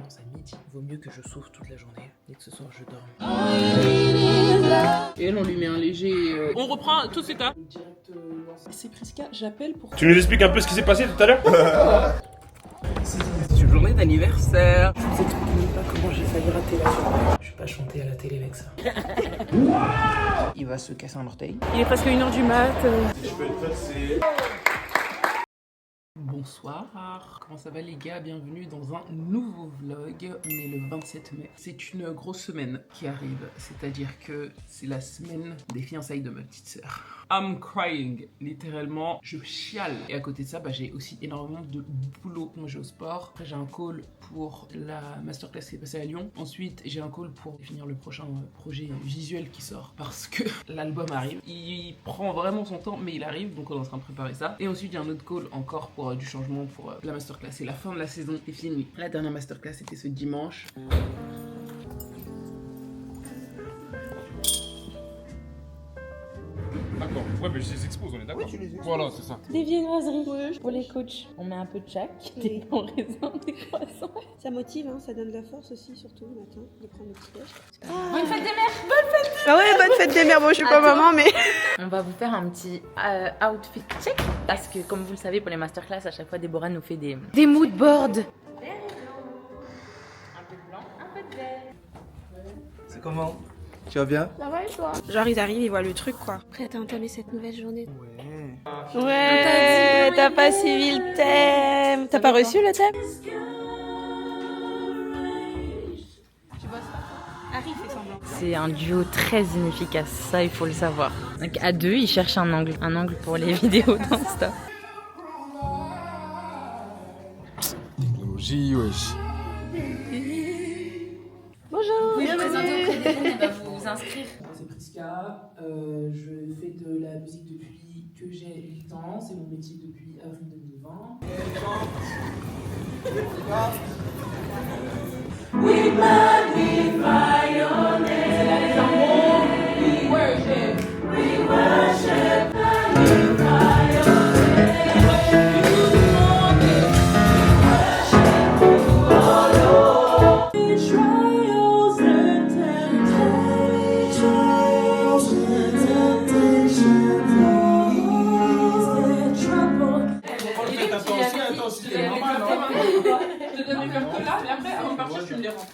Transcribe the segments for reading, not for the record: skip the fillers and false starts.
commence à midi. Vaut mieux que je souffre toute la journée et que ce soir je dorme. Et elle, on lui met un léger... On reprend tout de suite, hein. Direct c'est Priska, j'appelle pour... Tu nous expliques un peu ce qui s'est passé tout à l'heure? C'est une journée d'anniversaire. Je vous explique pas comment j'ai failli rater la soirée. Je vais pas chanter à la télé avec ça. Il va se casser un orteil. Il est presque 1h du mat. Je peux être c'est... Bonsoir, comment ça va les gars? Bienvenue dans un nouveau vlog. On est le 27 mai. C'est une grosse semaine qui arrive, c'est-à-dire que c'est la semaine des fiançailles de ma petite sœur. I'm crying, littéralement, je chiale. Et à côté de ça, j'ai aussi énormément de boulot. Moi, je vais au sport. Après, j'ai un call pour la masterclass qui est passée à Lyon. Ensuite, j'ai un call pour finir le prochain projet visuel qui sort parce que l'album arrive. Il prend vraiment son temps, mais il arrive, donc on est en train de préparer ça. Et ensuite, il y a un autre call encore pour du changement pour la masterclass. C'est la fin de la saison, c'est fini. La dernière masterclass, c'était ce dimanche. D'accord, ouais, mais je les expose, on est d'accord. Oui, tu les exposes. Voilà, c'est ça. Des viennoiseries pour les coachs. On met un peu de chaque, des bons raisins, des croissants. Ça motive, hein, ça donne de la force aussi, surtout le matin, de prendre le petit déj. Bonne fête des mères! Ah ouais, bonne fête des mères, bon je suis pas maman mais... On va vous faire un petit outfit check. Parce que comme vous le savez, pour les masterclass, à chaque fois, Déborah nous fait des mood boards. Un peu de blanc, un peu de vert. C'est comment? Tu vas bien? Ça va et toi? Genre ils arrivent, ils voient le truc quoi. Prête à entamer cette nouvelle journée. Ouais. Ouais, t'as pas suivi le thème. T'as pas reçu le thème? Tu vois ça? Harry fait semblant. C'est un duo très inefficace, ça il faut le savoir. Donc à deux, ils cherchent un angle pour les vidéos d'Insta. Technologie, wesh. Bonjour. Vous inscrire. C'est Priska, je fais de la musique depuis que j'ai 8 ans, c'est mon métier depuis avril 2020. We magnify your name. We worship. We worship. Magnify your trials and je te donne les cartes là, mais après, avant de partir, tu me les rends.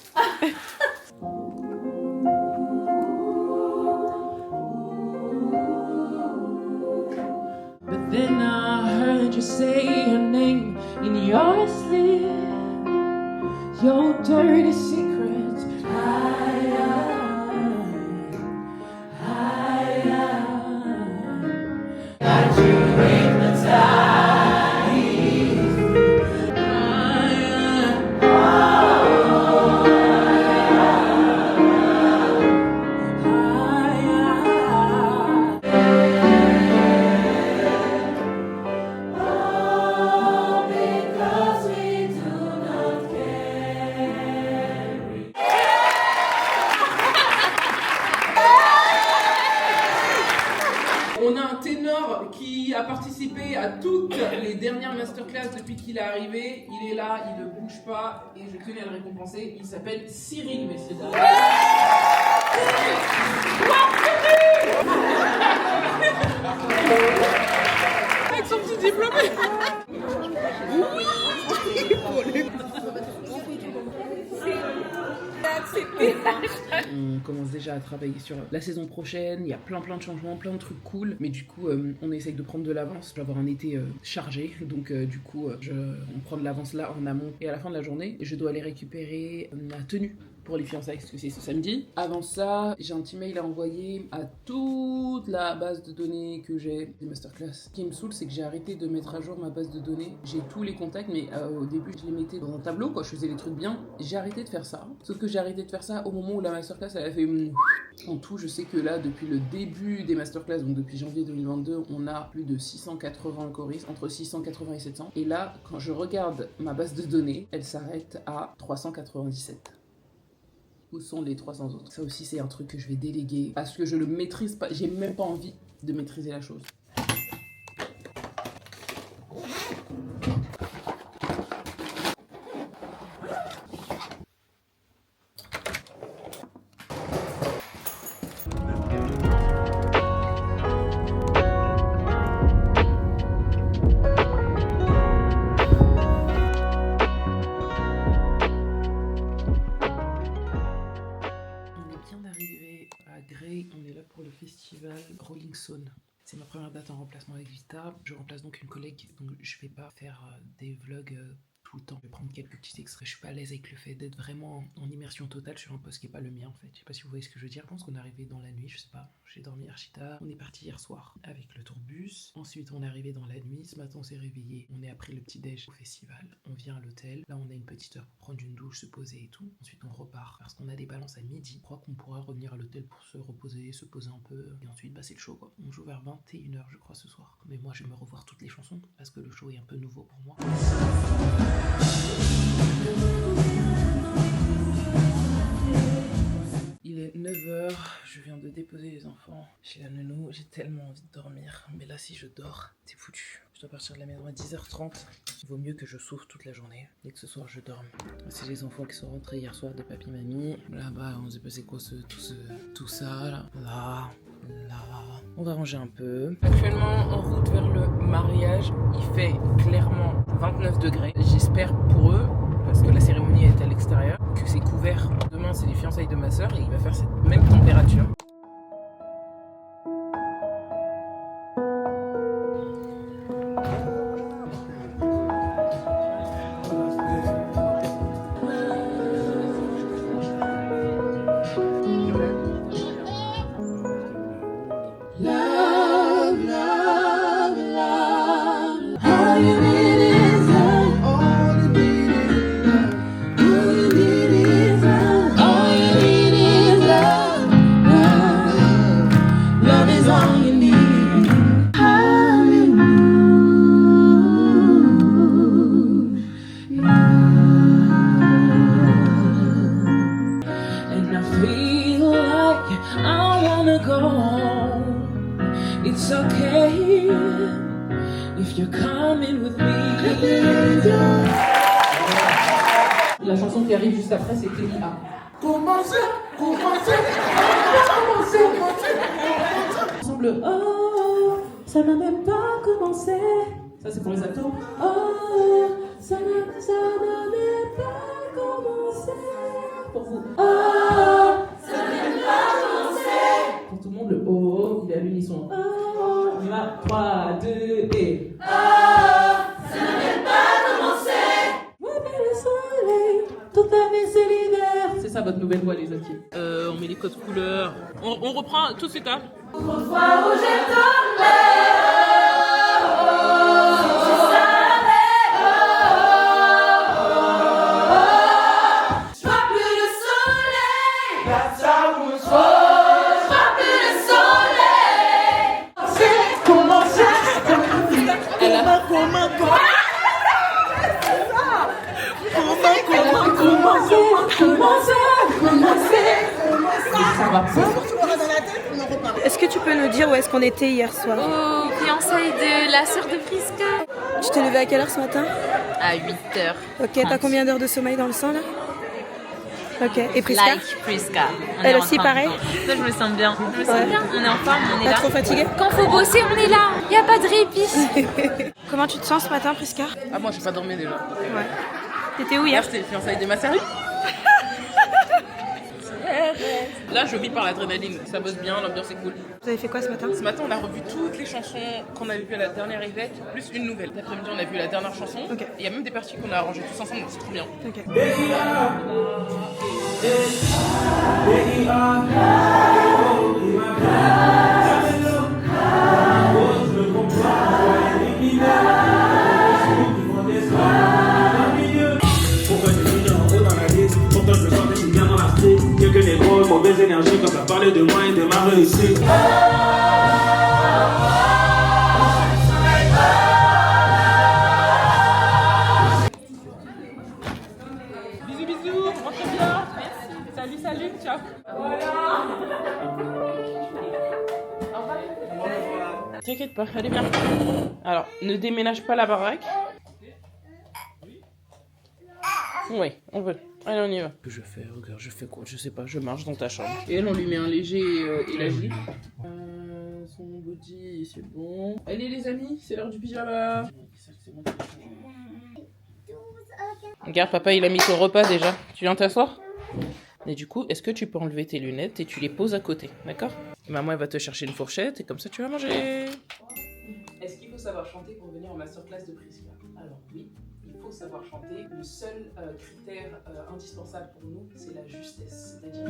But then I heard you say your name in your sleep, your dirty secrets. That you hypnotize. On a un ténor qui a participé à toutes les dernières masterclass depuis qu'il est arrivé. Il est là, il ne bouge pas et je tenais à le récompenser. Il s'appelle Cyril, messieurs dames. Avec son petit diplôme. Oui. On commence déjà à travailler sur la saison prochaine, il y a plein de changements, plein de trucs cool, mais du coup on essaye de prendre de l'avance. Je vais avoir un été chargé, donc du coup on prend de l'avance là en amont et à la fin de la journée, je dois aller récupérer la tenue pour les fiançailles, parce que c'est ce samedi. Avant ça, j'ai un petit mail à envoyer à toute la base de données que j'ai des masterclass. Ce qui me saoule, c'est que j'ai arrêté de mettre à jour ma base de données. J'ai tous les contacts, mais au début, je les mettais dans un tableau, quoi. Je faisais les trucs bien. J'ai arrêté de faire ça. Sauf que j'ai arrêté de faire ça au moment où la masterclass, elle a fait... En tout, je sais que là, depuis le début des masterclass, donc depuis janvier 2022, on a plus de 680 choristes, entre 680 et 700. Et là, quand je regarde ma base de données, elle s'arrête à 397. Où sont les 300 autres? Ça aussi, c'est un truc que je vais déléguer parce que je le maîtrise pas. J'ai même pas envie de maîtriser la chose. Saône. C'est ma première date en remplacement avec Vita. Je remplace donc une collègue, donc je vais pas faire des vlogs tout le temps. Je vais prendre quelques petits extraits. Je suis pas à l'aise avec le fait d'être vraiment en immersion totale sur un poste qui est pas le mien en fait. Je sais pas si vous voyez ce que je veux dire. Je pense qu'on est arrivé dans la nuit, je sais pas. J'ai dormi archi tard. On est parti hier soir avec le tourbus. Ensuite on est arrivé dans la nuit. Ce matin on s'est réveillé. On est après le petit déj au festival. On vient à l'hôtel. Là on a une petite heure pour prendre une douche, se poser et tout. Ensuite on repart parce qu'on a des balances à midi. Je crois qu'on pourra revenir à l'hôtel pour se reposer, se poser un peu. Et ensuite bah c'est le show quoi. On joue vers 21h je crois ce soir. Mais moi je vais me revoir toutes les chansons parce que le show est un peu nouveau pour moi. Il est 9h, je viens de déposer les enfants chez la nounou, j'ai tellement envie de dormir, mais là si je dors, c'est foutu. Je dois partir de la maison à 10h30, il vaut mieux que je souffre toute la journée et que ce soir je dorme. C'est les enfants qui sont rentrés hier soir de papy mamie. Là-bas, on s'est passé quoi tout ça, là. On va ranger un peu. Actuellement en route vers le mariage, il fait clairement 29 degrés. J'espère pour eux, parce que la cérémonie est à l'extérieur, que c'est couvert. Demain c'est les fiançailles de ma soeur et il va faire cette même température. It's okay if you're coming with me. La chanson qui arrive juste après, c'est T.I.A. Commencez. Ensemble, oh, ça n'a même pas commencé. Ça, c'est pour les acteurs. Oh, ça n'a même pas commencé. Pour vous. Oh, ça n'a même pas commencé. Pour tout le monde, le oh, il est à l'unisson. Oh. 3, 2 et... Oh, ça n'a même pas commencé. Moi, le soleil, toute la vie c'est l'hiver. C'est ça votre nouvelle voix les amis. On met les codes couleurs. On reprend tout de suite hein. Pour fois où j'ai tombé. Est-ce que tu peux nous dire où est-ce qu'on était hier soir? Aux fiançailles de la sœur de Prisca. Tu t'es levé à quelle heure ce matin? À 8h. Ok, t'as combien d'heures de sommeil dans le sang là? Ok, et Prisca? Like Prisca. Elle aussi pareil? Ça, je me sens bien. Je me sens bien, on est en forme, on est là. Pas trop fatiguée? Quand faut bosser, on est là. Y a pas de répit. Comment tu te sens ce matin, Prisca? Ah moi j'ai pas dormi déjà. Ouais. T'étais où hier? C'était les fiançailles de ma sœur. Là je vis par l'adrénaline, ça bosse bien, l'ambiance est cool. Vous avez fait quoi ce matin? Ce matin on a revu toutes les chansons qu'on avait vues à la dernière Yvette, plus une nouvelle. Cet après-midi on a vu la dernière chanson. Ok. Il y a même des parties qu'on a arrangées tous ensemble, donc c'est trop bien. Ok. Quelques négros, mauvaise énergie quand ça parlait de moi et de ma réussite. Bisous bisous, rentrez bien. Merci. Salut, ciao. Voilà. T'inquiète pas, allez bien. Alors, ne déménage pas la baraque. Oui, on veut. Allez, on y va. Que je fais, regarde, je fais quoi? Je sais pas, je marche dans ta chambre. Et elle, on lui met un léger élastique. Son body, c'est bon. Allez, les amis, c'est l'heure du pyjama. Regarde, papa, il a mis son repas déjà. Tu viens t'asseoir? Et du coup, est-ce que tu peux enlever tes lunettes et tu les poses à côté, d'accord? Maman, elle va te chercher une fourchette et comme ça, tu vas manger. Est-ce qu'il faut savoir chanter pour venir en masterclass de Prisca? Alors oui, il faut savoir chanter. Le seul critère indispensable pour nous, c'est la justesse. C'est-à-dire...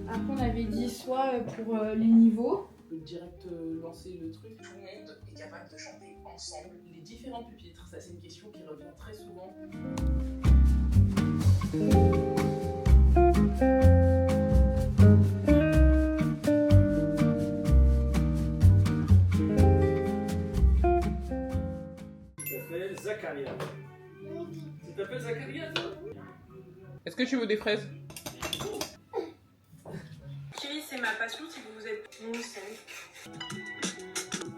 Après, on avait dit soit pour les niveaux. On peut direct lancer le truc. Tout le monde est capable de chanter ensemble. Les différents pupitres, ça c'est une question qui revient très souvent. Tu t'appelles Zacharia. Tu t'appelles Zacharia, toi? Est-ce que tu veux des fraises? Chili, c'est ma passion si vous êtes musclé.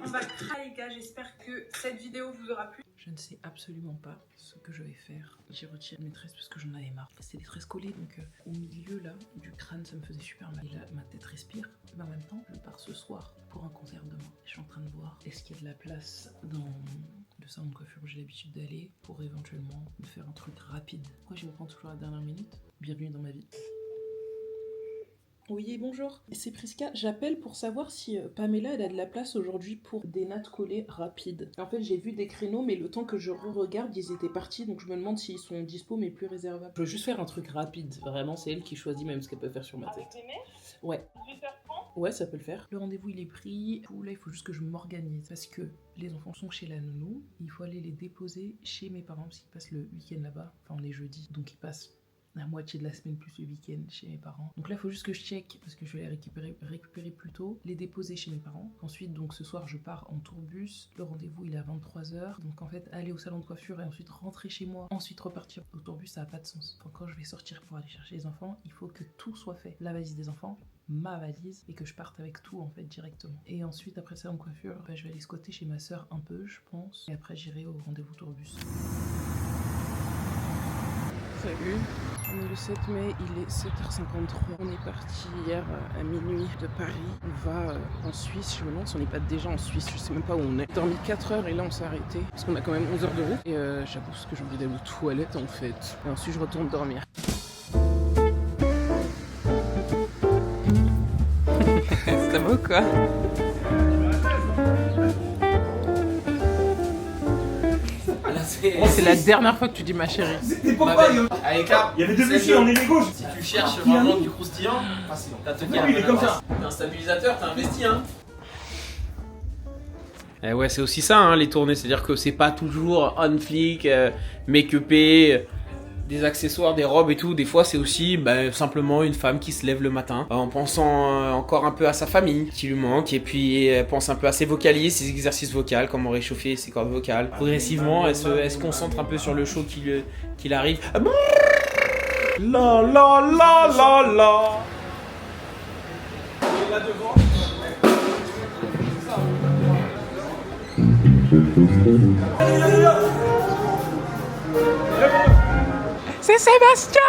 On va craquer les gars, j'espère que cette vidéo vous aura plu. Je ne sais absolument pas ce que je vais faire. J'ai retiré mes tresses parce que j'en avais marre. C'était des tresses collées, donc au milieu là du crâne, ça me faisait super mal. Et là, ma tête respire. Mais en même temps, je pars ce soir pour un concert demain. Je suis en train de voir est-ce qu'il y a de la place dans le salon de coiffure où j'ai l'habitude d'aller pour éventuellement me faire un truc rapide. Pourquoi je me prends toujours à la dernière minute? Bienvenue dans ma vie. Oui, bonjour. C'est Prisca. J'appelle pour savoir si Pamela, elle a de la place aujourd'hui pour des nattes collées rapides. En fait, j'ai vu des créneaux, mais le temps que je regarde, ils étaient partis, donc je me demande s'ils sont dispo, mais plus réservables. Je veux juste faire un truc rapide. Vraiment, c'est elle qui choisit même ce qu'elle peut faire sur ma tête. Avec les mèches, Ouais. 18h30. Ouais, ça peut le faire. Le rendez-vous, il est pris. Là, il faut juste que je m'organise parce que les enfants sont chez la nounou. Il faut aller les déposer chez mes parents parce qu'ils passent le week-end là-bas. Enfin, on est jeudi, donc ils passent la moitié de la semaine plus le week-end chez mes parents. Donc là, il faut juste que je check parce que je vais les récupérer plus tôt, les déposer chez mes parents. Ensuite, donc ce soir, je pars en tourbus. Le rendez-vous, il est à 23h. Donc en fait, aller au salon de coiffure et ensuite rentrer chez moi, ensuite repartir au tourbus, ça n'a pas de sens. Donc quand je vais sortir pour aller chercher les enfants, il faut que tout soit fait. La valise des enfants, ma valise, et que je parte avec tout en fait directement. Et ensuite, après ça en coiffure, je vais aller squatter chez ma soeur un peu, je pense. Et après, j'irai au rendez-vous tourbus. Salut, on est le 7 mai, il est 7h53. On est parti hier à minuit de Paris. On va en Suisse. Je me demande si on n'est pas déjà en Suisse, je sais même pas où on est. On a dormi 4 heures et là on s'est arrêté parce qu'on a quand même 11 heures de route. Et j'avoue parce que j'ai envie d'aller aux toilettes en fait. Et ensuite je retourne dormir. C'est beau quoi. C'est la dernière fois que tu dis ma chérie. C'était pourquoi Allez, Cap, il y avait deux messieurs en ailier gauche. si tu cherches vraiment du croustillant, t'as te Oui, il est comme ça. T'as un stabilisateur, t'as investi, hein. Eh ouais, c'est aussi ça, hein, les tournées. C'est-à-dire que c'est pas toujours on flic, make-upé, des accessoires, des robes et tout. Des fois, c'est aussi simplement une femme qui se lève le matin en pensant encore un peu à sa famille qui lui manque. Et puis, elle pense un peu à ses vocalises, ses exercices vocaux, comment réchauffer ses cordes vocales. Progressivement, elle se concentre un peu sur le show qui arrive. La la la la la. Et là devant. C'est Sébastien!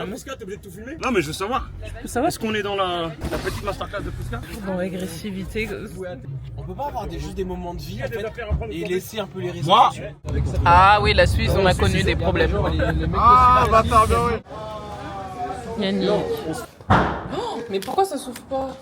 Prisca, t'es obligé de tout filmer? Non, mais je veux savoir. Est-ce qu'on est dans la petite masterclass de Prisca? Dans l'agressivité. On peut pas avoir juste des moments de vie en fait, et laisser un peu les réseaux Moi sociaux. Ah oui, la Suisse, on a connu des problèmes. Ah, bâtard, bien oui. Yannick. Oh, mais pourquoi ça s'ouvre pas?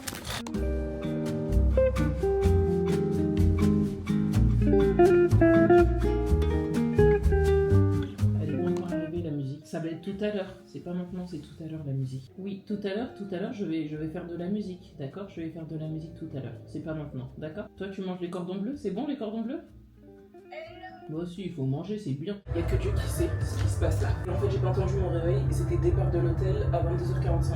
Elle est pas encore arrivée la musique. Ça va être tout à l'heure. C'est pas maintenant, c'est tout à l'heure la musique. Oui, tout à l'heure, je vais faire de la musique. D'accord? Je vais faire de la musique tout à l'heure. C'est pas maintenant, d'accord? Toi, tu manges les cordons bleus? C'est bon les cordons bleus? Moi aussi, il faut manger, c'est bien. Il y a que Dieu qui sait ce qui se passe là. En fait, j'ai pas entendu mon réveil et c'était départ de l'hôtel à 22h45.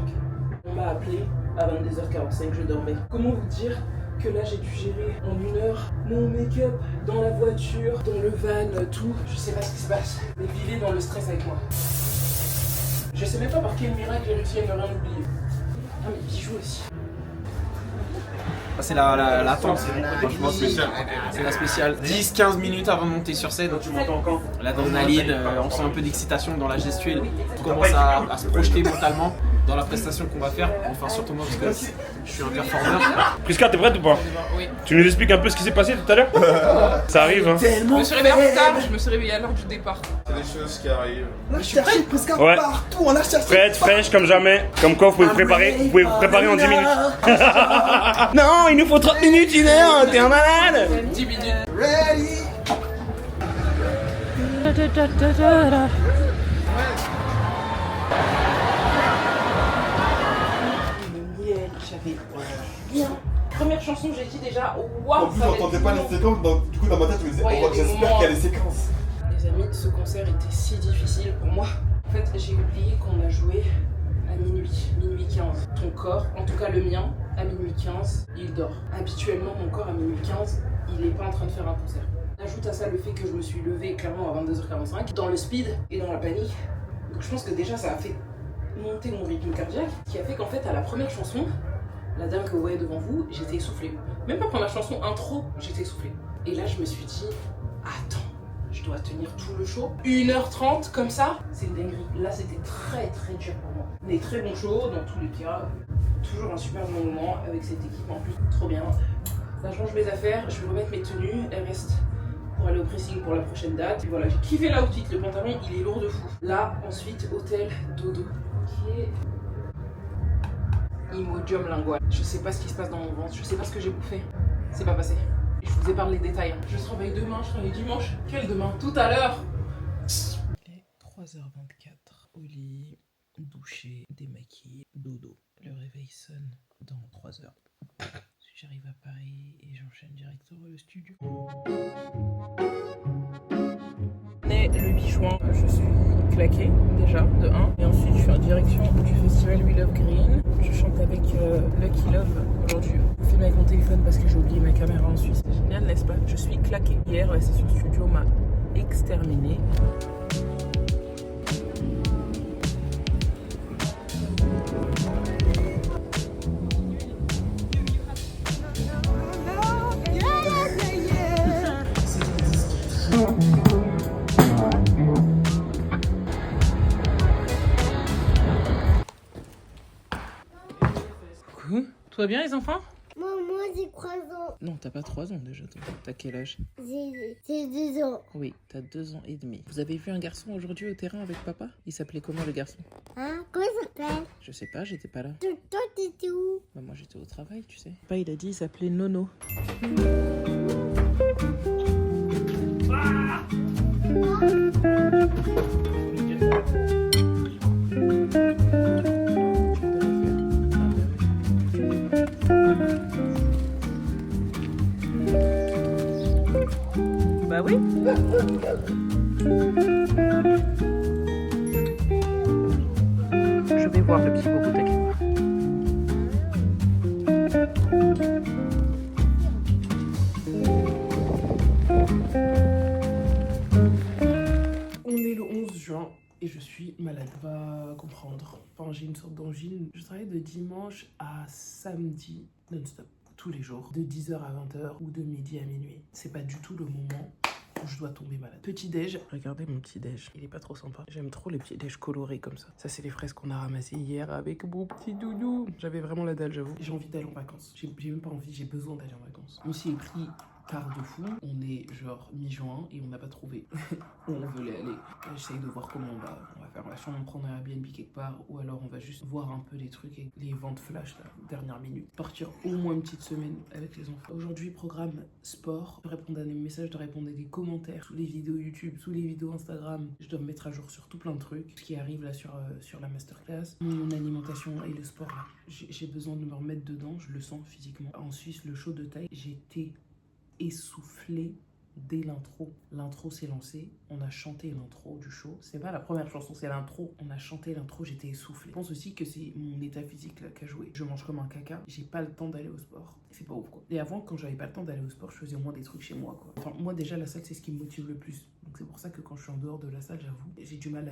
On m'a appelé à 22h45, je dormais. Comment vous dire que là j'ai dû gérer en 1 heure mon make-up dans la voiture, dans le van, tout. Je sais pas ce qui se passe, mais vivez dans le stress avec moi. Je sais même pas par quel miracle j'ai réussi à ne rien oublier. Ah, mes bijoux aussi. C'est la tente, Franchement spécial. c'est la spéciale. 10-15 minutes avant de monter sur scène. Tu m'entends quand? L'adrénaline, on sent un peu d'excitation dans la gestuelle. On commence à se projeter mentalement dans la prestation qu'on va faire. Enfin, surtout moi, parce que je suis un performeur. Prisca, t'es prête ou pas? Oui. Tu nous expliques un peu ce qui s'est passé tout à l'heure? Ça arrive, hein. Je me suis réveillée en retard, je me suis réveillée à l'heure du départ. C'est des choses qui arrivent. On a cherché presque Ouais. partout, on a cherché. Prête, fraîche comme jamais. Comme quoi, vous pouvez vous préparer en 10 minutes. Non, il nous faut 30 minutes, 1 heure, t'es un malade. 10 minutes. Ready. J'avais bien. Première chanson, j'ai dit déjà, En waouh, plus, ça va j'entendais être pas long. les séquences, donc du coup, dans ma tête, je me disais, Ouais, oh, il y a des j'espère moments- qu'il y a les séquences. Les amis, ce concert était si difficile pour moi. En fait, j'ai oublié qu'on a joué à minuit 15. Ton corps, en tout cas le mien, à minuit 15, il dort. Habituellement, mon corps à minuit 15, il est pas en train de faire un concert. Ajoute à ça le fait que je me suis levée clairement à 22h45, dans le speed et dans la panique. Donc je pense que déjà ça a fait monter mon rythme cardiaque, qui a fait qu'en fait à la première chanson, la dame que vous voyez devant vous, j'étais essoufflée. Même pas première chanson, intro, j'étais essoufflée. Et là je me suis dit, attends, je dois tenir tout le show. 1h30 comme ça, c'est une dinguerie. Là c'était très très dur pour moi. Mais très bon show dans tous les cas. Toujours un super bon moment avec cette équipe en plus, trop bien. Là je range mes affaires, je vais remettre mes tenues, elles restent pour aller au pressing pour la prochaine date. Et voilà, j'ai kiffé l'outfit, le pantalon il est lourd de fou. Là ensuite, hôtel dodo, qui est Imodium lingual. Je sais pas ce qui se passe dans mon ventre, je sais pas ce que j'ai bouffé. C'est pas passé. Je vous épargne les détails. Hein. Je travaille demain, je travaille dimanche. Quel demain? Tout à l'heure. Il est 3h24. Au lit, douché, démaquillé, dodo. Le réveil sonne dans 3 heures. J'arrive à Paris et j'enchaîne directement le studio. On est le 8 juin, je suis claquée déjà, de 1. Et ensuite je suis en direction du festival We Love Green. Je chante avec Lucky Love aujourd'hui. Je filme avec mon téléphone parce que j'ai oublié ma caméra en Suisse. C'est génial, n'est-ce pas? Je suis claquée. Hier, la session studio m'a exterminée. Coucou, tout va bien les enfants? Moi j'ai 3 ans. Non, t'as pas 3 ans déjà, toi. T'as quel âge? J'ai 2 ans. Oui, t'as 2 ans et demi. Vous avez vu un garçon aujourd'hui au terrain avec papa? Il s'appelait comment le garçon? Hein? Comment il s'appelle? Je sais pas, j'étais pas là. Toi t'étais où? Bah moi j'étais au travail, tu sais. Papa il a dit il s'appelait Nono. Bah oui. Je vais voir le petit bobo, t'inquiète pas. On est le 11 juin et je suis malade, va comprendre. Enfin, j'ai une sorte d'angine. Je travaille de dimanche à samedi non-stop, tous les jours, de 10h à 20h ou de midi à minuit. C'est pas du tout le moment où je dois tomber malade. Petit déj, regardez mon petit déj, il est pas trop sympa. J'aime trop les petits déj colorés comme ça. Ça c'est les fraises qu'on a ramassées hier avec mon petit doudou. J'avais vraiment la dalle, j'avoue. J'ai envie d'aller en vacances. J'ai même pas envie, j'ai besoin d'aller en vacances. On s'y est pris quart de fou. On est genre mi-juin et on n'a pas trouvé où on veut aller. J'essaye de voir comment on va faire. On va sûrement prendre un Airbnb quelque part ou alors on va juste voir un peu les trucs et les ventes flash là, dernière minute. Partir au moins une petite semaine avec les enfants. Aujourd'hui, programme sport. De répondre à des messages, de répondre à des commentaires sous les vidéos YouTube, sous les vidéos Instagram. Je dois me mettre à jour sur tout plein de trucs. Ce qui arrive là sur la masterclass. Mon alimentation et le sport là. J'ai besoin de me remettre dedans. Je le sens physiquement. En Suisse, le show de taille, j'étais essoufflé dès l'intro. L'intro s'est lancée, on a chanté l'intro du show. C'est pas la première chanson, c'est l'intro. On a chanté l'intro, j'étais essoufflé. Je pense aussi que c'est mon état physique là qui a joué. Je mange comme un caca, j'ai pas le temps d'aller au sport. C'est pas ouf quoi. Et avant, quand j'avais pas le temps d'aller au sport, je faisais au moins des trucs chez moi quoi. Enfin, moi déjà, la salle, c'est ce qui me motive le plus. Donc Donc c'est pour ça que quand je suis en dehors de la salle, j'avoue, j'ai du mal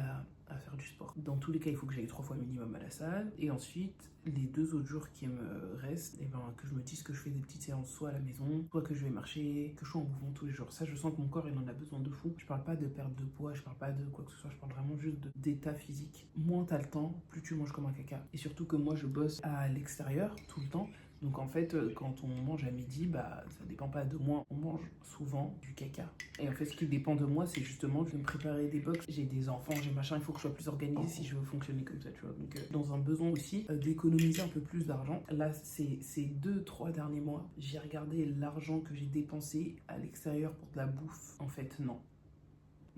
à faire du sport. Dans tous les cas, il faut que j'aille 3 fois minimum à la salle. Et ensuite, les 2 autres jours qui me restent, et ben, que je me dise que je fais des petites séances soit à la maison, soit que je vais marcher, que je suis en mouvement tous les jours. Ça, je sens que mon corps, il en a besoin de fou. Je parle pas de perte de poids, je parle pas de quoi que ce soit, je parle vraiment juste d'état physique. Moins t'as le temps, plus tu manges comme un caca. Et surtout que moi, je bosse à l'extérieur tout le temps. Donc en fait, quand on mange à midi, bah ça dépend pas de moi, on mange souvent du caca. Et en fait, ce qui dépend de moi, c'est justement de me préparer des box. J'ai des enfants, j'ai machin, il faut que je sois plus organisée si je veux fonctionner comme ça, tu vois. Donc dans un besoin aussi d'économiser un peu plus d'argent. Là, ces 2-3 derniers mois, j'ai regardé l'argent que j'ai dépensé à l'extérieur pour de la bouffe. En fait, non.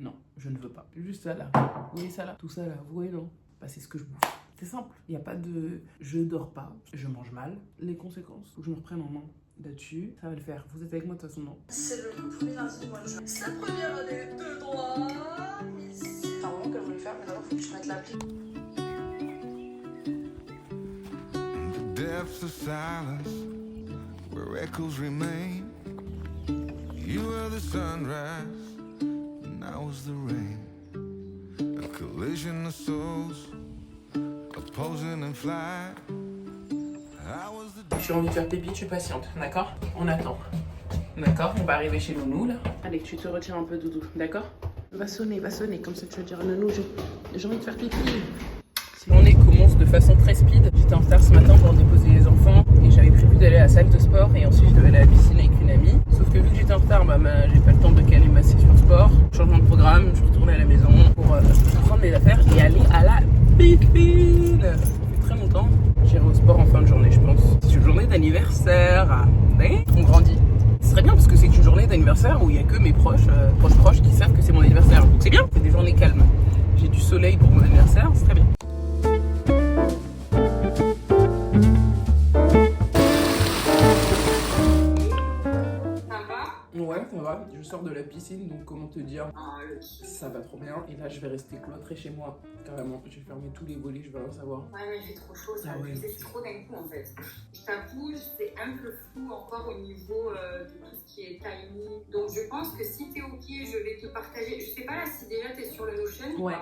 Non, je ne veux pas. Juste ça là, vous voyez ça là, tout ça là, vous voyez non? Bah c'est ce que je bouffe. C'est simple, il n'y a pas de je dors pas, je mange mal. Les conséquences, faut que je me reprenne en main là-dessus, ça va le faire. Vous êtes avec moi de toute façon, non? C'est le premier lundi du mois de juin. C'est la première année de droit. C'est un moment que je voulais faire, mais d'abord il faut que je mette l'appli. The depths of silence, where echoes remain. You were the sunrise, and I was the rain. A collision of souls. J'ai envie de faire pipi, tu patientes, d'accord? On attend. D'accord? On va arriver chez Nounou là. Allez, tu te retires un peu, Doudou, d'accord? Va sonner, comme ça tu vas dire à Nounou, j'ai envie de faire pipi. La journée commence de façon très speed. J'étais en retard ce matin pour déposer les enfants et j'avais prévu d'aller à la salle de sport et ensuite je devais aller à la piscine avec une amie. Sauf que vu que j'étais en retard, j'ai pas le temps de caler ma session sport. Changement de programme, je suis retournée à la maison pour prendre mes affaires et aller à la piscine. Ça fait très longtemps. J'irai au sport en fin de journée, je pense. C'est une journée d'anniversaire. On grandit. Ce serait bien parce que c'est une journée d'anniversaire où il n'y a que mes proches qui savent que c'est mon anniversaire. Donc c'est bien, c'est des journées calmes. J'ai du soleil pour mon anniversaire, c'est très bien. Ouais, ça va. Je sors de la piscine, donc comment te dire, ça va trop bien. Et là, je vais rester cloîtré chez moi, carrément. J'ai fermé tous les volets, je vais rien savoir. Ouais, mais il fait trop chaud, ça c'est trop d'un coup en fait. Je t'avoue, c'est un peu flou encore au niveau de tout ce qui est tiny. Donc je pense que si t'es ok, je vais te partager. Je sais pas là si déjà t'es sur le Notion. Ouais.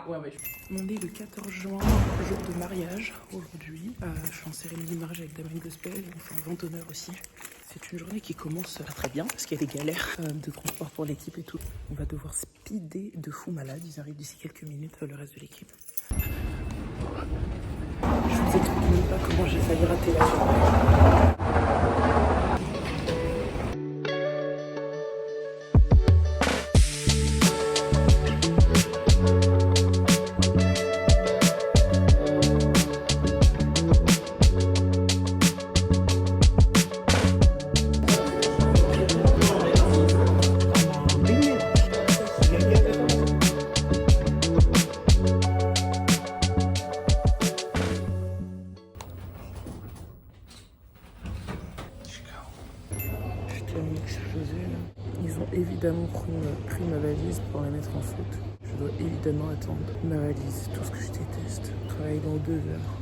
On est le 14 juin, jour de mariage aujourd'hui. Je suis en cérémonie de mariage avec Damien Gospel, on fait un vent d'honneur aussi. C'est une journée qui commence pas très bien parce qu'il y a des galères de transport pour l'équipe et tout. On va devoir speeder de fou malade. Ils arrivent d'ici quelques minutes, le reste de l'équipe. Je vous explique même pas comment j'ai failli rater la journée. Ils ont évidemment pris ma valise pour la mettre en faute. Je dois évidemment attendre ma valise, tout ce que je déteste. Je travaille dans 2 heures.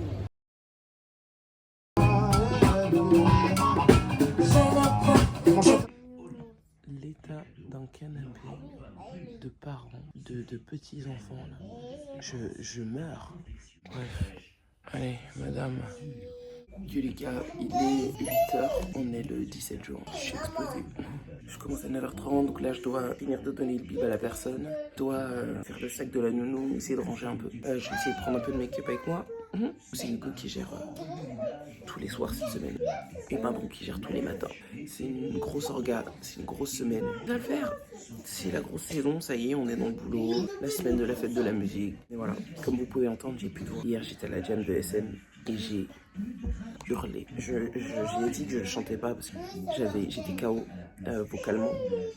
L'état d'un canapé de parents, de petits enfants là. Je meurs. Bref. Allez, madame. Yulika, il est 8h, on est le 17 juin. Je suis explosé. Je commence à 9h30, donc là je dois finir de donner le bib à la personne. Je dois faire le sac de la nounou, essayer de ranger un peu. Je vais essayer de prendre un peu de make-up avec moi. C'est Hugo qui gère tous les soirs cette semaine. Et Maman qui gère tous les matins. C'est une grosse orga, c'est une grosse semaine. On va le faire. C'est la grosse saison, ça y est, on est dans le boulot. La semaine de la fête de la musique. Et voilà, comme vous pouvez entendre, j'ai plus de voix. Hier j'étais à la jam de SM et j'ai hurlé. J'ai dit que je chantais pas parce que j'étais KO vocalement.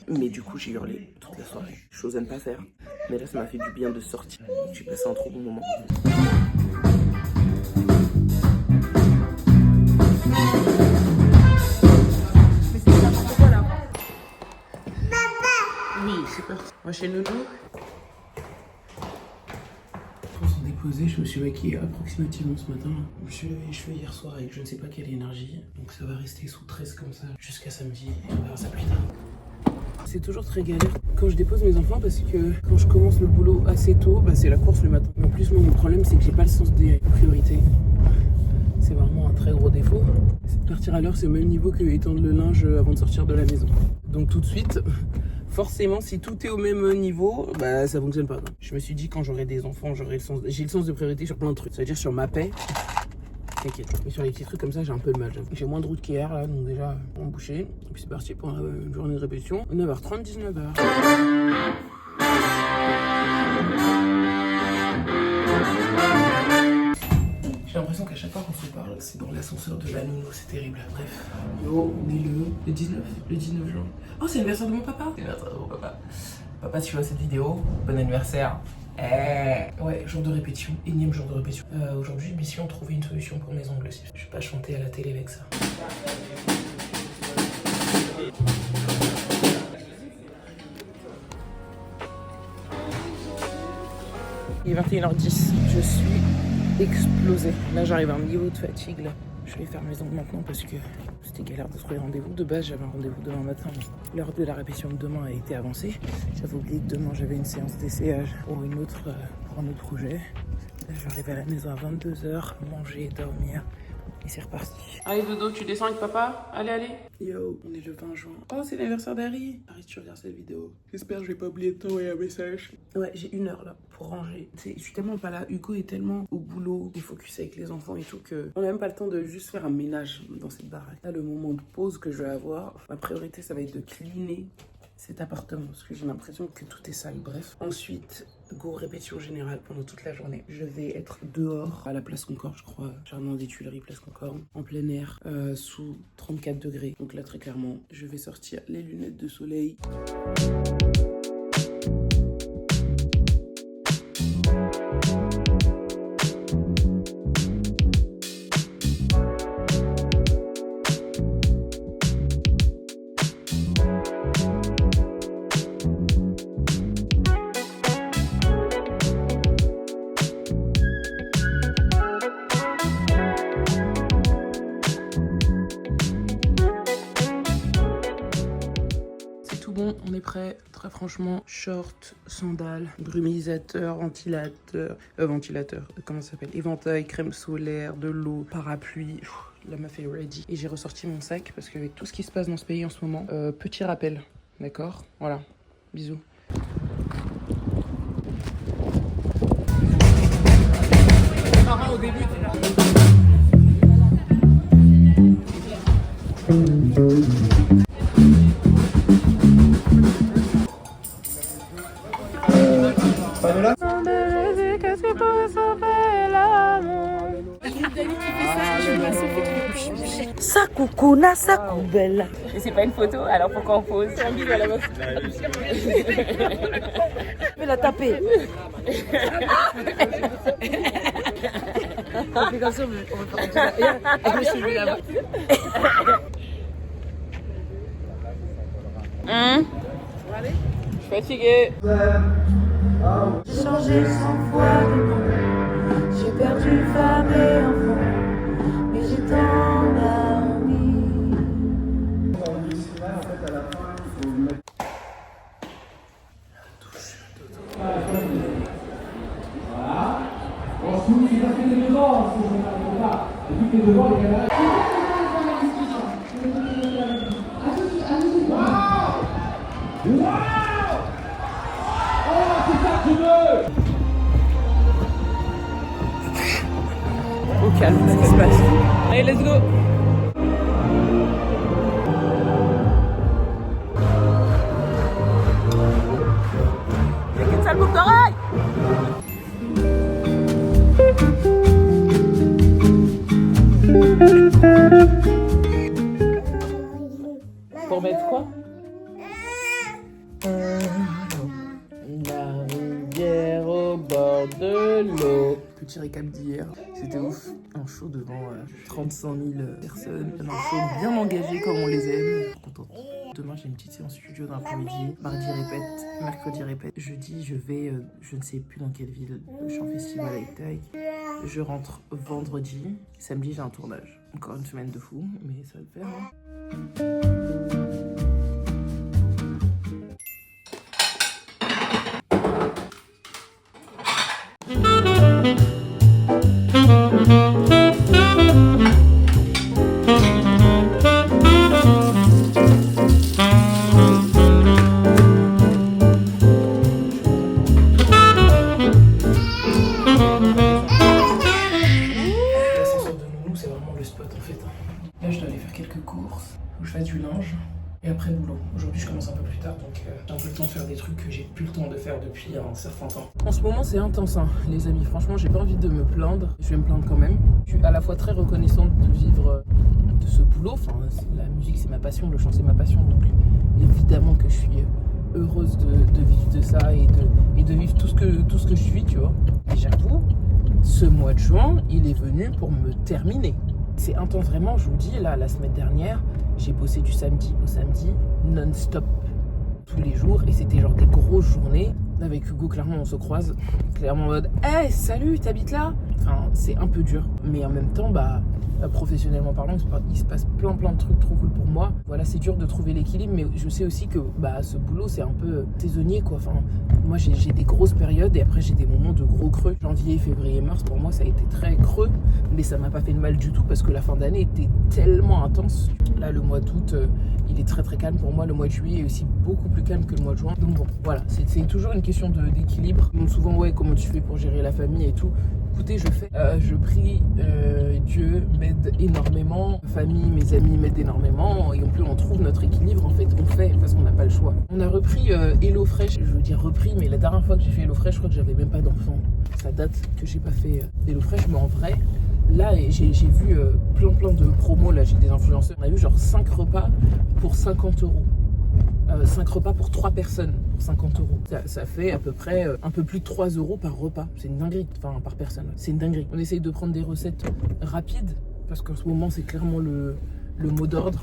Mais du coup j'ai hurlé toute la soirée. Chose à ne pas faire. Mais là ça m'a fait du bien de sortir. J'ai passé un trop bon moment. Oui, c'est parti. Moi chez Nounou. Pour s'en déposer, je me suis maquillée approximativement ce matin. Je me suis levé les cheveux hier soir avec je ne sais pas quelle énergie. Donc ça va rester sous 13 comme ça jusqu'à samedi. Et on verra ça plus tard. C'est toujours très galère quand je dépose mes enfants parce que quand je commence le boulot assez tôt, bah c'est la course le matin. Mais en plus, moi, mon problème, c'est que j'ai pas le sens des priorités. C'est vraiment un très gros défaut. Partir à l'heure, c'est au même niveau que étendre le linge avant de sortir de la maison. Donc tout de suite, forcément, si tout est au même niveau, bah ça fonctionne pas. Je me suis dit quand j'aurai des enfants, j'ai le sens de priorité sur plein de trucs. Ça veut dire sur ma paix. T'inquiète. Mais sur les petits trucs comme ça, j'ai un peu de mal. J'ai moins de route qu'hier, là, donc déjà, on bouché. Et puis c'est parti pour une journée de répétition. 9h30, 19h. J'ai l'impression qu'à chaque fois qu'on se parle, c'est dans l'ascenseur de la nounou, c'est terrible. Bref, yo, on est le 19 juin. Oh, c'est l'anniversaire de mon papa. C'est l'anniversaire de mon papa. Papa, si tu vois cette vidéo, bon anniversaire. Ouais, jour de répétition, énième jour de répétition. Aujourd'hui, mission, trouver une solution pour mes ongles aussi. Je vais pas chanter à la télé avec ça. Il est 21h10, je suis explosée. Là, j'arrive à un niveau de fatigue. Là. Je vais faire mes ongles maintenant parce que c'était galère de trouver rendez-vous. De base, j'avais un rendez-vous demain matin. L'heure de la répétition de demain a été avancée. J'avais oublié que demain, j'avais une séance d'essayage pour un autre projet. Là, j'arrive à la maison à 22h, manger, dormir. Et c'est reparti. Allez Dodo, tu descends avec papa? Allez. Yo, on est le 20 juin. Oh, c'est l'anniversaire d'Harry. Harry, tu regardes cette vidéo. J'espère que je vais pas oublier de t'envoyer un message. Ouais, j'ai 1 heure là pour ranger. Je suis tellement pas là. Hugo est tellement au boulot, il focus avec les enfants et tout que on a même pas le temps de juste faire un ménage dans cette baraque. Là, le moment de pause que je vais avoir, ma priorité, ça va être de cleaner cet appartement parce que j'ai l'impression que tout est sale. Bref, ensuite go répétition générale pendant toute la journée. Je vais être dehors à la place Concorde, je crois, jardin des Tuileries, place Concorde, en plein air, sous 34 degrés. Donc là, très clairement, je vais sortir les lunettes de soleil. Bon, on est prêt. Très franchement, short, sandales, brumisateur, ventilateur, comment ça s'appelle? Éventail, crème solaire, de l'eau, parapluie. La meuf est ready. Et j'ai ressorti mon sac parce qu'avec tout ce qui se passe dans ce pays en ce moment, petit rappel, d'accord? Voilà, bisous. Au début, t'es là. Sa coucouna, sa coubelle. Mais c'est pas une photo, alors pourquoi on pose? C'est un bisou à la meuf. Je vais la taper. On fait comme ça, on va faire un petit. Je me suis mis là-bas. Je suis fatiguée. J'ai changé 100 fois de nom. J'ai perdu femme et enfant. Mais j'ai tant d'amis. Ensuite, il va faire des devants, si je ne m'attends pas. Et puis que devant, les camarades. Waouh! Oh, c'est ça que tu veux! Au calme, ce qui se passe. Allez, let's go! Y'a qu'une sale boucle d'oreille! Pour mettre quoi? La rivière au bord de l'eau. Petit récap d'hier, c'était ouf. Un show devant 35 000 personnes. Un show bien engagé comme on les aime. Contente. Demain j'ai une petite séance studio dans l'après-midi. Mardi répète, mercredi répète. Jeudi je vais, je ne sais plus dans quelle ville. Je suis en festival avec Taï. Je rentre vendredi. Samedi j'ai un tournage. Encore une semaine de fou, mais ça va le faire. Hein. le spot en fait. Là je dois aller faire quelques courses, faut que je fasse du linge et après boulot. Aujourd'hui je commence un peu plus tard donc j'ai un peu le temps de faire des trucs que j'ai plus le temps de faire depuis un certain temps. En ce moment c'est intense hein, les amis, franchement j'ai pas envie de me plaindre, je vais me plaindre quand même. Je suis à la fois très reconnaissante de vivre de ce boulot, enfin la musique c'est ma passion, le chant c'est ma passion donc évidemment que je suis heureuse de vivre de ça et de vivre tout ce que je suis, tu vois. Et j'avoue, ce mois de juin, il est venu pour me terminer. C'est intense vraiment, je vous dis, là, la semaine dernière, j'ai bossé du samedi au samedi, non-stop, tous les jours, et c'était genre des grosses journées. Avec Hugo, clairement, on se croise, clairement en mode « Hey, salut, t'habites là ?» Enfin, c'est un peu dur, mais en même temps, professionnellement parlant, il se passe plein de trucs trop cool pour moi. Voilà, c'est dur de trouver l'équilibre, mais je sais aussi que ce boulot, c'est un peu saisonnier, quoi. Enfin, moi, j'ai des grosses périodes et après, j'ai des moments de gros creux. Janvier, février, mars, pour moi, ça a été très creux, mais ça m'a pas fait de mal du tout parce que la fin d'année était tellement intense. Là, le mois d'août, il est très calme pour moi. Le mois de juillet est aussi beaucoup plus calme que le mois de juin. Donc bon, voilà, c'est toujours une question d'équilibre. Donc souvent, ouais, comment tu fais pour gérer la famille et tout. Écoutez, je prie, Dieu m'aide énormément, ma famille, mes amis m'aident énormément et en plus on trouve notre équilibre en fait, on fait parce qu'on n'a pas le choix. On a repris HelloFresh, je veux dire repris, mais la dernière fois que j'ai fait HelloFresh, je crois que j'avais même pas d'enfant. Ça date que j'ai pas fait HelloFresh, mais en vrai, là j'ai vu plein de promos, là j'ai des influenceurs, on a eu genre 5 repas pour 50 €. 5 repas pour 3 personnes pour 50 €. Ça fait à peu près un peu plus de 3 € par repas. C'est une dinguerie, enfin par personne. C'est une dinguerie. On essaye de prendre des recettes rapides parce qu'en ce moment c'est clairement le mot d'ordre.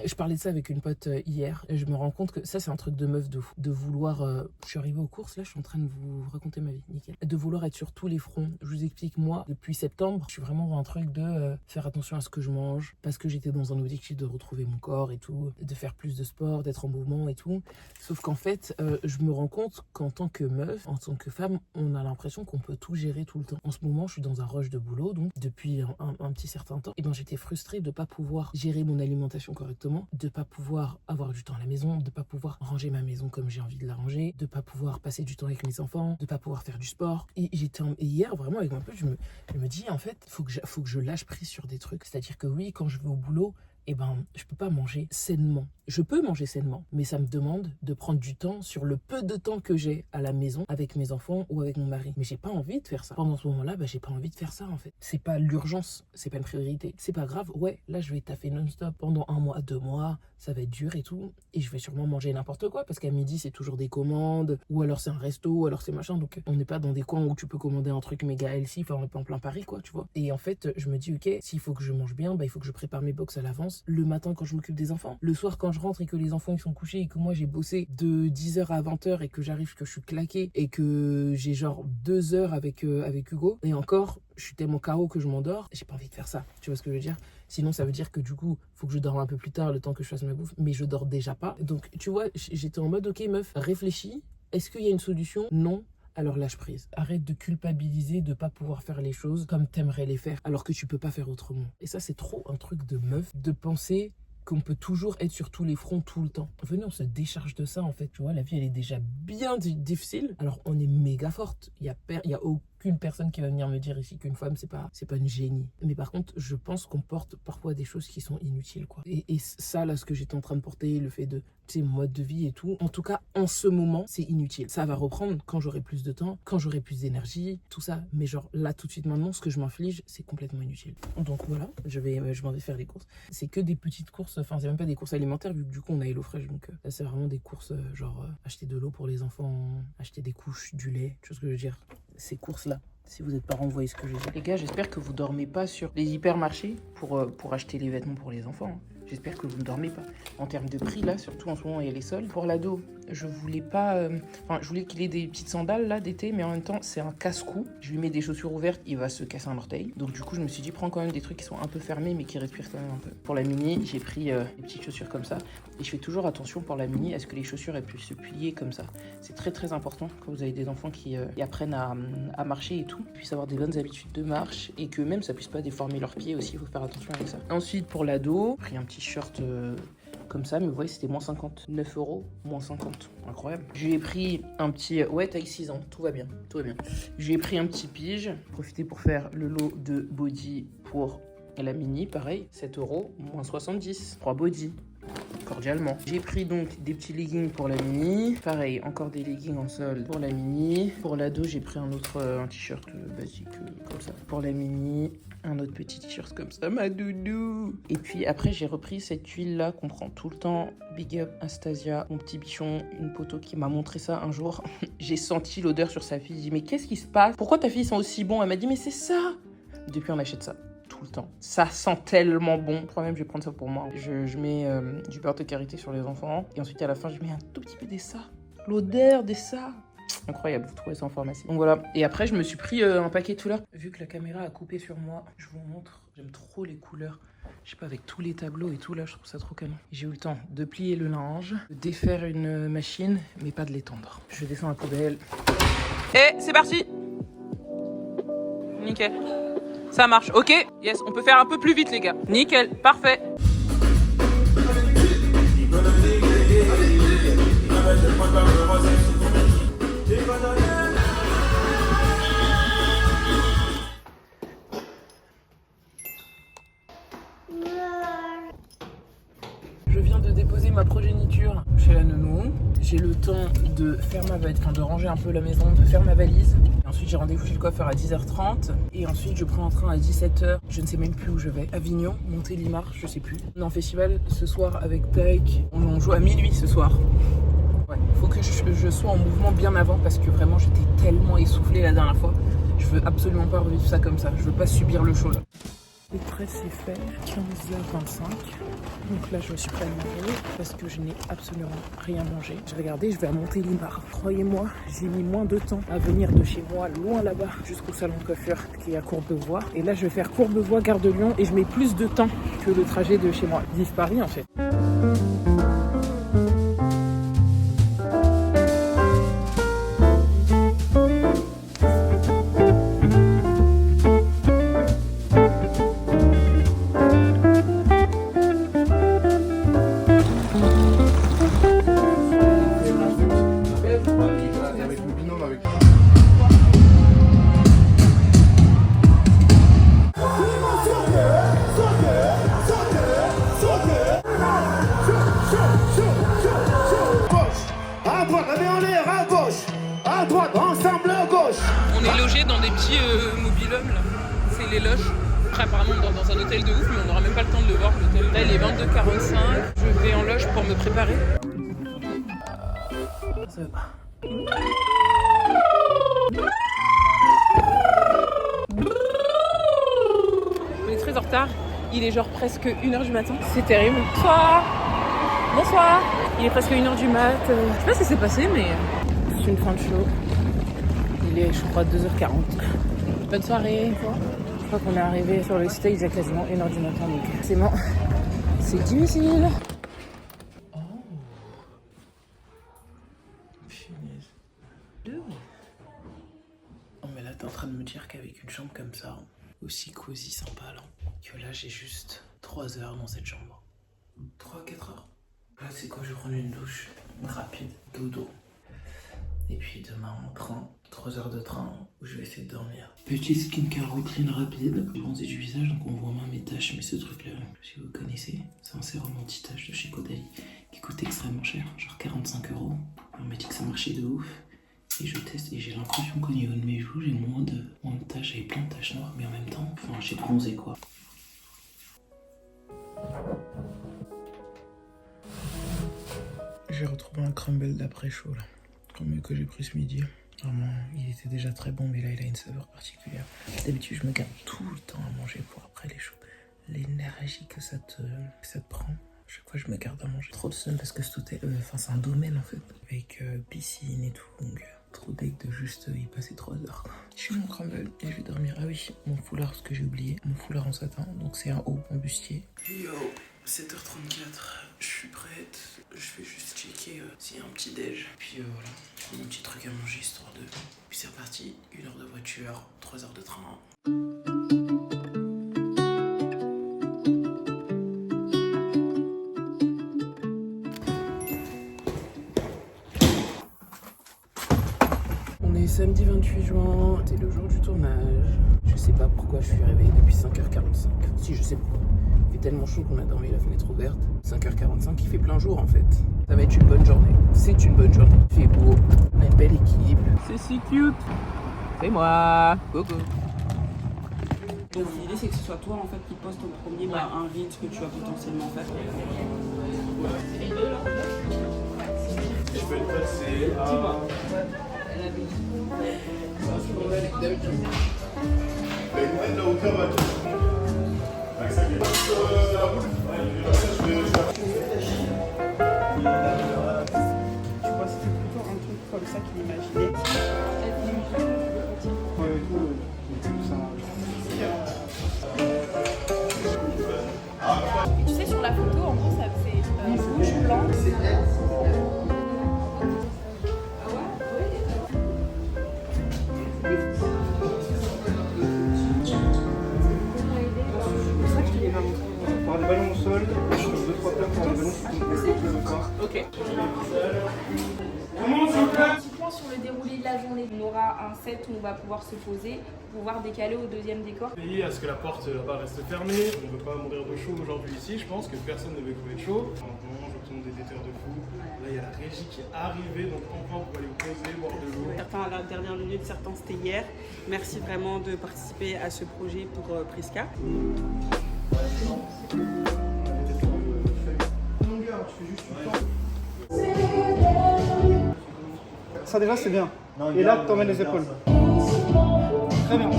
Je parlais de ça avec une pote hier et je me rends compte que ça c'est un truc de meuf de fou. De vouloir, je suis arrivée aux courses, là je suis en train de vous raconter ma vie, nickel. De vouloir être sur tous les fronts. Je vous explique, moi depuis septembre, je suis vraiment dans un truc de faire attention à ce que je mange parce que j'étais dans un objectif de retrouver mon corps et tout, de faire plus de sport, d'être en mouvement et tout. Sauf qu'en fait, je me rends compte qu'en tant que meuf, en tant que femme, on a l'impression qu'on peut tout gérer tout le temps. En ce moment, je suis dans un rush de boulot, donc depuis un petit certain temps, et ben j'étais frustrée de pas pouvoir gérer mon alimentation correctement, de pas pouvoir avoir du temps à la maison, de pas pouvoir ranger ma maison comme j'ai envie de la ranger, de pas pouvoir passer du temps avec mes enfants, de pas pouvoir faire du sport. Et hier vraiment avec ma pote, je me dis en fait, faut que je lâche prise sur des trucs. C'est-à-dire que oui, quand je vais au boulot, je peux pas manger sainement. Je peux manger sainement, mais ça me demande de prendre du temps sur le peu de temps que j'ai à la maison avec mes enfants ou avec mon mari. Mais j'ai pas envie de faire ça. Pendant ce moment-là, j'ai pas envie de faire ça en fait. C'est pas l'urgence, c'est pas une priorité. C'est pas grave, ouais, là je vais taffer non-stop pendant 1 mois, 2 mois, ça va être dur et tout. Et je vais sûrement manger n'importe quoi parce qu'à midi c'est toujours des commandes, ou alors c'est un resto, ou alors c'est machin. Donc on n'est pas dans des coins où tu peux commander un truc méga healthy, enfin on n'est pas en plein Paris quoi, tu vois. Et en fait, je me dis ok, s'il faut que je mange bien, il faut que je prépare mes box à l'avance. Le matin quand je m'occupe des enfants, le soir quand je rentre et que les enfants ils sont couchés et que moi j'ai bossé de 10h à 20h et que j'arrive, que je suis claqué et que j'ai genre 2 heures avec Hugo, et encore je suis tellement KO que je m'endors, j'ai pas envie de faire ça, tu vois ce que je veux dire. Sinon ça veut dire que du coup faut que je dorme un peu plus tard le temps que je fasse ma bouffe, mais je dors déjà pas. Donc tu vois, j'étais en mode ok meuf, réfléchis, est-ce qu'il y a une solution? Non. Alors lâche prise. Arrête de culpabiliser de pas pouvoir faire les choses comme t'aimerais les faire alors que tu peux pas faire autrement. Et ça c'est trop un truc de meuf de penser qu'on peut toujours être sur tous les fronts tout le temps. Venez, on se décharge de ça en fait. Tu vois, la vie elle est déjà bien difficile. Alors on est méga forte. Il y a aucune personne qui va venir me dire ici qu'une femme c'est pas une génie. Mais par contre, je pense qu'on porte parfois des choses qui sont inutiles quoi. Et ça là, ce que j'étais en train de porter, le fait de mon mode de vie et tout, en tout cas en ce moment c'est inutile. Ça va reprendre quand j'aurai plus de temps, quand j'aurai plus d'énergie, tout ça. Mais genre là tout de suite maintenant, ce que je m'inflige c'est complètement inutile. Donc voilà, je m'en vais faire les courses. C'est que des petites courses, enfin c'est même pas des courses alimentaires vu que du coup on a HelloFresh, donc là c'est vraiment des courses genre acheter de l'eau pour les enfants, acheter des couches, du lait, tu vois ce que je veux dire. Ces courses là, si vous êtes parents, vous voyez ce que je veux dire. Les gars, j'espère que vous dormez pas sur les hypermarchés pour acheter les vêtements pour les enfants. J'espère que vous ne dormez pas. En termes de prix, là, surtout en ce moment, il y a les soldes. Pour l'ado, je voulais pas... je voulais qu'il ait des petites sandales, là, d'été, mais en même temps, c'est un casse-cou. Je lui mets des chaussures ouvertes, il va se casser un orteil. Donc du coup, je me suis dit, prends quand même des trucs qui sont un peu fermés, mais qui respirent quand même un peu. Pour la mini, j'ai pris des petites chaussures comme ça. Et je fais toujours attention pour la mini, à ce que les chaussures elles puissent se plier comme ça. C'est très important quand vous avez des enfants qui apprennent à marcher et tout, puissent avoir des bonnes habitudes de marche, et que même ça puisse pas déformer leurs pieds aussi, il faut faire attention avec ça. Ensuite, pour l'ado, j'ai pris un petit shirt comme ça, mais vous voyez c'était moins 50, 9 €, moins 50, incroyable. Je lui ai pris un petit, ouais taille 6 ans, tout va bien. Je lui ai pris un petit pige, profiter pour faire le lot de body pour Et la mini, pareil, 7 €, moins 70. 3 body. Cordialement. J'ai pris donc des petits leggings pour la mini. Pareil, encore des leggings en solde pour la mini. Pour l'ado, j'ai pris un t-shirt basique comme ça. Pour la mini, un autre petit t-shirt comme ça, ma doudou. Et puis après, j'ai repris cette huile-là qu'on prend tout le temps. Big up Astasia, mon petit bichon, une poteau qui m'a montré ça un jour. J'ai senti l'odeur sur sa fille. J'ai dit, mais qu'est-ce qui se passe? Pourquoi ta fille sent aussi bon? Elle m'a dit, mais c'est ça. Depuis, on achète ça. Tout le temps. Ça sent tellement bon. Moi-même, je vais prendre ça pour moi. Je mets du beurre de karité sur les enfants. Et ensuite, à la fin, je mets un tout petit peu d'essa. L'odeur d'essa. Incroyable, vous trouvez ça en pharmacie. Donc voilà. Et après, je me suis pris un paquet de couleurs. Vu que la caméra a coupé sur moi, je vous montre. J'aime trop les couleurs. Je sais pas, avec tous les tableaux et tout, là, je trouve ça trop canon. J'ai eu le temps de plier le linge, de défaire une machine, mais pas de l'étendre. Je descends la poubelle. Et c'est parti. Nickel. Ça marche, ok. Yes, on peut faire un peu plus vite, les gars. Nickel, parfait. Je viens de déposer ma progéniture chez la nounou. J'ai le temps de faire ma valise, de ranger un peu la maison, de faire ma valise. Et ensuite, j'ai rendez-vous chez le coiffeur à 10h30. Et ensuite, je prends un train à 17h. Je ne sais même plus où je vais. Avignon, Montélimar, je sais plus. On est en festival ce soir avec Taïk. On joue à minuit ce soir. Ouais, faut que je sois en mouvement bien avant parce que vraiment, j'étais tellement essoufflée la dernière fois. Je veux absolument pas revivre ça comme ça. Je veux pas subir le show là. Les tresses, c'est fait, 15h25. Donc là, je me suis pas mangé parce que je n'ai absolument rien mangé. J'ai regardé, je vais à Montélimar. Croyez-moi, j'ai mis moins de temps à venir de chez moi, loin là-bas, jusqu'au salon de coiffure qui est à Courbevoie. Et là, je vais faire Courbevoie, Gare de Lyon et je mets plus de temps que le trajet de chez moi. Vive Paris, en fait. On est logé dans des petits mobil-hommes là, c'est les loges. Après apparemment on dort dans un hôtel de ouf mais on n'aura même pas le temps de le voir l'hôtel. Là il est 22h45, je vais en loge pour me préparer. Ça va pas. On est très en retard, il est genre presque 1h du matin, c'est terrible. Bonsoir. Bonsoir. Il est presque 1h du mat, je sais pas ce qui s'est passé mais c'est une fin de show. Il est, je crois, 2h40. Bonne soirée. Je crois qu'on est arrivé sur le stage il y a quasiment 1h du matin, donc c'est bon. C'est difficile. Oh. Punaise. Oh, mais là, t'es en train de me dire qu'avec une chambre comme ça, aussi cosy, sympa, là, que là, j'ai juste 3 heures dans cette chambre. 3-4 heures. Là, c'est quoi? Je vais prendre une douche rapide, dodo. Et puis demain en train, 3 heures de train où je vais essayer de dormir. Petit skincare routine rapide, bronzer du visage, donc on voit moins mes taches, mais ce truc là, si vous connaissez, c'est un sérum anti-taches de chez Caudalie qui coûte extrêmement cher, genre 45 €. On m'a dit que ça marchait de ouf. Et je teste et j'ai l'impression qu'au niveau de mes joues, j'ai moins de taches, j'avais plein de taches noires, mais en même temps, enfin j'ai bronzé quoi. J'ai retrouvé un crumble d'après chaud là. Que j'ai pris ce midi. Vraiment, il était déjà très bon, mais là, il a une saveur particulière. D'habitude, je me garde tout le temps à manger pour après les choses. L'énergie que ça te prend. Chaque fois, je me garde à manger. Trop de sun parce que c'est un domaine en fait. Avec piscine et tout. Donc, trop deg de juste y passer 3 heures. Je suis mon crumble et je vais dormir. Ah oui, mon foulard, ce que j'ai oublié. Mon foulard en satin. Donc, c'est un haut en bustier. Yo, 7h34. Je suis prête. Je vais juste checker s'il y a un petit déj. Puis voilà, prendre un petit truc à manger histoire de... Puis c'est reparti, 1 heure de voiture, 3 heures de train. On est samedi 28 juin, c'est le jour du tournage. Je sais pas pourquoi je suis réveillée depuis 5h45. Si, je sais pourquoi. Il fait tellement chaud qu'on a dormi la fenêtre ouverte. 5h45, il fait plein jour en fait. Ça va être une bonne journée. C'est une bonne journée. Il fait beau, on a une belle équipe. C'est si cute. C'est moi. Gogo. Donc l'idée c'est que ce soit toi en fait qui poste au premier un rythme que tu vas potentiellement faire. Je peux le passer à... La hauteur va être... Avec ça, la boule. Tu vois, c'était plutôt un truc comme ça qu'il imaginait. Tu sais, sur la photo, en gros, ça fait rouge, blanc. Par des ballons au sol, 2-3 termes par des ballons qui Ok. Un petit point sur le déroulé de la journée. On aura un set où on va pouvoir se poser, pouvoir décaler au deuxième décor. Veiller à ce que la porte là-bas reste fermée. On ne veut pas mourir de chaud aujourd'hui ici. Je pense que personne ne veut crever de chaud. Maintenant, j'obtiens des déterres de fou. Là, il y a la régie qui est arrivée. Donc, enfin, vous pouvez aller vous poser, boire de l'eau. Certains à la dernière minute, certains c'était hier. Merci vraiment de participer à ce projet pour Prisca. Ça déjà c'est bien. Et là tu emmènes les épaules. Très bien.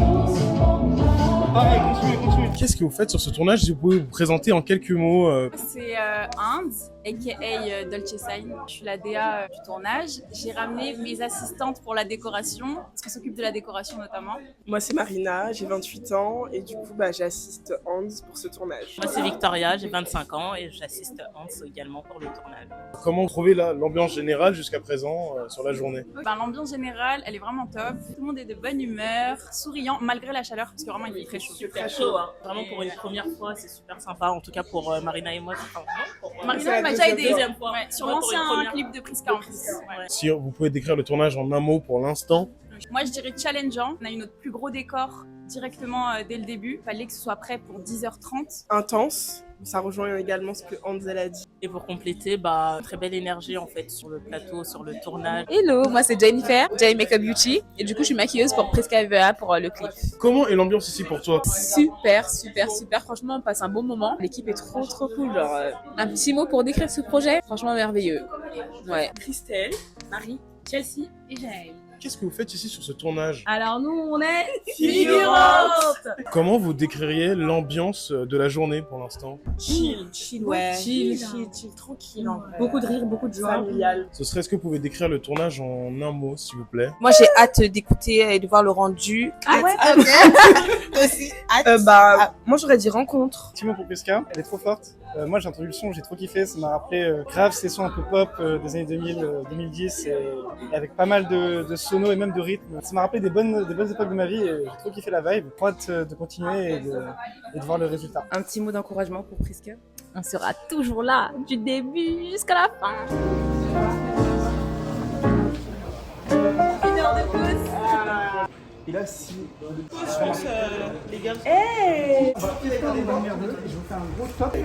Pareil, continue. Qu'est-ce que vous faites sur ce tournage? Si vous pouvez vous présenter en quelques mots. C'est Inde, aka Dolce Sign. Je suis la DA du tournage. J'ai ramené mes assistantes pour la décoration, parce qu'elles s'occupent de la décoration notamment. Moi c'est Marina, j'ai 28 ans et du coup j'assiste Hans pour ce tournage. Moi c'est Victoria, j'ai 25 ans et j'assiste Hans également pour le tournage. Comment trouver l'ambiance générale jusqu'à présent sur la journée? L'ambiance générale, elle est vraiment top. Tout le monde est de bonne humeur, souriant, malgré la chaleur, parce que vraiment il fait très chaud. Super chaud, hein. Vraiment pour une première fois, c'est super sympa. En tout cas pour Marina et moi. Marina m'a déjà aidé deuxième fois. Sur l'ancien clip de Prisca en plus. Ouais. Si vous pouvez décrire le tournage en un mot pour l'instant. Moi je dirais challengeant. On a eu notre plus gros décor directement dès le début. Il fallait que ce soit prêt pour 10h30. Intense. Ça rejoint également ce que Hans a dit. Et pour compléter, très belle énergie en fait sur le plateau, sur le tournage. Hello, moi c'est Jennifer, J Makeup Beauty. Et du coup je suis maquilleuse pour Prisca EVA pour le clip. Comment est l'ambiance ici pour toi? Super. Franchement on passe un bon moment. L'équipe est trop cool. Genre, un petit mot pour décrire ce projet, franchement merveilleux. Ouais. Christelle, Marie, Chelsea et Jaël. Qu'est-ce que vous faites ici sur ce tournage? Alors nous on est figurantes. Comment vous décririez l'ambiance de la journée pour l'instant? Chill, tranquille. Beaucoup de rire, beaucoup de joie. Familial. Est-ce que vous pouvez décrire le tournage en un mot s'il vous plaît? Moi j'ai hâte d'écouter et de voir le rendu. Ah ouais? Toi aussi moi j'aurais dit rencontre. Petit mot pour Prisca, elle est trop forte. Moi j'ai entendu le son, j'ai trop kiffé, ça m'a rappelé grave ces sons un peu pop des années 2000, 2010 et avec pas mal de sonos et même de rythme. Ça m'a rappelé des bonnes époques de ma vie et j'ai trop kiffé la vibe. J'ai hâte de continuer et de voir le résultat. Un petit mot d'encouragement pour Prisca. On sera toujours là, du début jusqu'à la fin. Une heure de pause. Et là, si. Je pense, les gars. Hey! Je vous fais un gros top.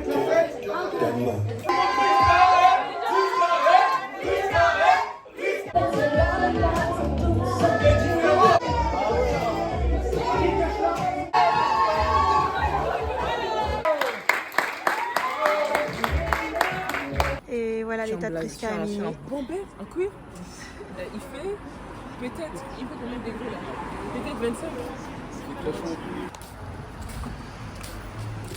Et voilà l'état de Prisca à minuit. Bon ben, un queer. Il fait peut-être combien de degrés là? Peut-être 25. C'est très chaud.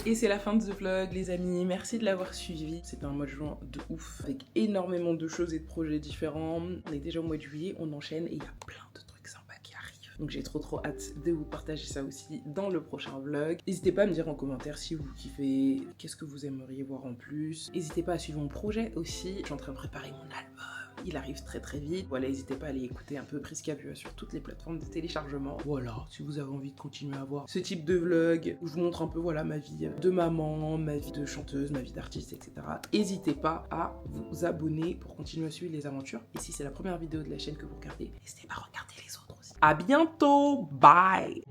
Et c'est la fin de ce vlog les amis, merci de l'avoir suivi. C'était un mois de juin de ouf, avec énormément de choses et de projets différents. On est déjà au mois de juillet, on enchaîne et il y a plein de trucs sympas qui arrivent. Donc j'ai trop hâte de vous partager ça aussi dans le prochain vlog. N'hésitez pas à me dire en commentaire si vous kiffez, qu'est-ce que vous aimeriez voir en plus. N'hésitez pas à suivre mon projet aussi, je suis en train de préparer mon album. Il arrive très vite. Voilà, n'hésitez pas à aller écouter un peu Prisca EVA sur toutes les plateformes de téléchargement. Voilà, si vous avez envie de continuer à voir ce type de vlog où je vous montre un peu voilà ma vie de maman, ma vie de chanteuse, ma vie d'artiste, etc. N'hésitez pas à vous abonner pour continuer à suivre les aventures. Et si c'est la première vidéo de la chaîne que vous regardez, n'hésitez pas à regarder les autres aussi. À bientôt, bye.